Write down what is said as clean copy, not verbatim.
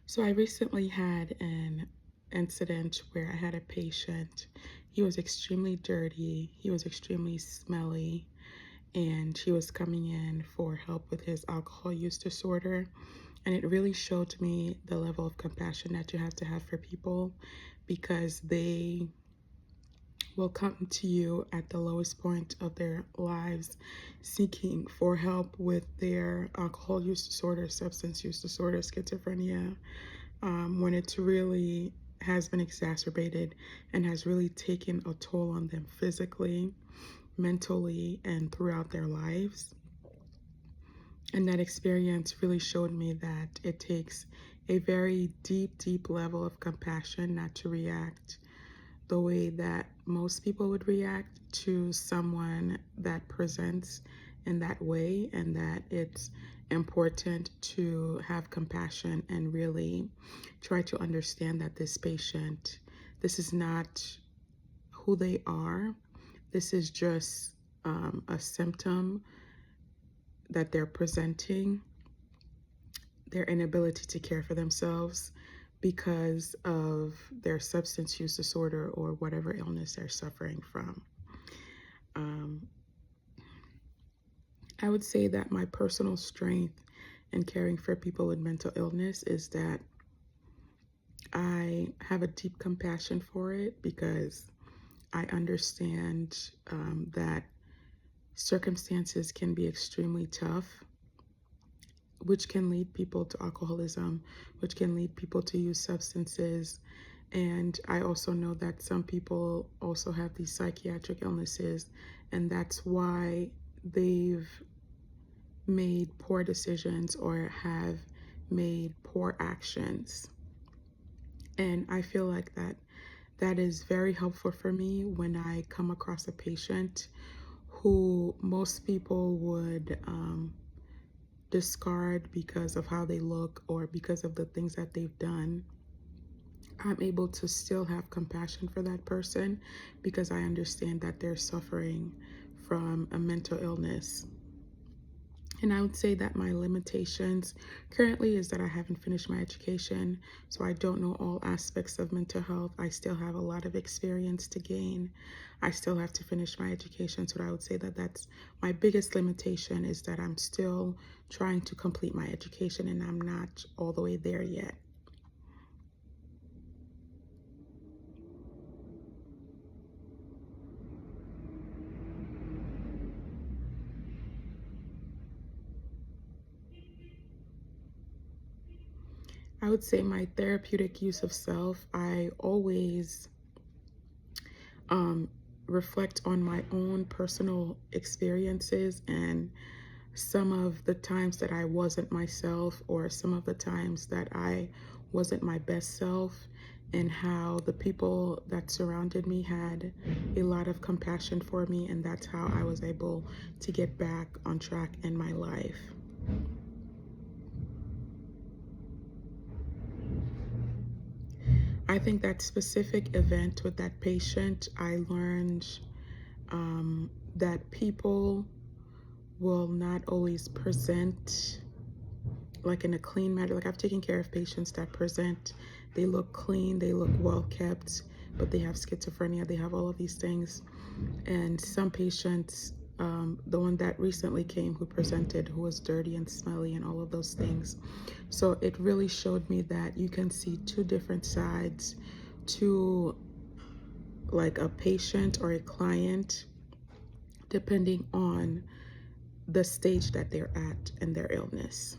So I recently had an incident where I had a patient. He was extremely dirty, he was extremely smelly, and he was coming in for help with his alcohol use disorder. And it really showed me the level of compassion that you have to have for people because they will come to you at the lowest point of their lives seeking for help with their alcohol use disorder, substance use disorder, schizophrenia, when it's really has been exacerbated and has really taken a toll on them physically, mentally, and throughout their lives. And that experience really showed me that it takes a very deep, deep level of compassion not to react the way that most people would react to someone that presents in that way, and that it's important to have compassion and really try to understand that this patient, this is not who they are. This is just a symptom that they're presenting, their inability to care for themselves because of their substance use disorder or whatever illness they're suffering from. Um, I would say that my personal strength in caring for people with mental illness is that I have a deep compassion for it because I understand that circumstances can be extremely tough, which can lead people to alcoholism, which can lead people to use substances. And I also know that some people also have these psychiatric illnesses, and that's why they've made poor decisions or have made poor actions. And I feel like that is very helpful for me when I come across a patient who most people would discard because of how they look or because of the things that they've done. I'm able to still have compassion for that person because I understand that they're suffering from a mental illness. And I would say that my limitations currently is that I haven't finished my education, so I don't know all aspects of mental health. I still have a lot of experience to gain. I still have to finish my education, so I would say that that's my biggest limitation, is that I'm still trying to complete my education and I'm not all the way there yet. I would say my therapeutic use of self, I always um, reflect on my own personal experiences and some of the times that I wasn't myself, or some of the times that I wasn't my best self, and how the people that surrounded me had a lot of compassion for me, and that's how I was able to get back on track in my life. I think that specific event with that patient, I learned that people will not always present like in a clean manner. Like, I've taken care of patients that present, they look clean, they look well kept, but they have schizophrenia, they have all of these things. And some patients, the one that recently came who presented, who was dirty and smelly and all of those things. So it really showed me that you can see two different sides to like a patient or a client, depending on the stage that they're at in their illness.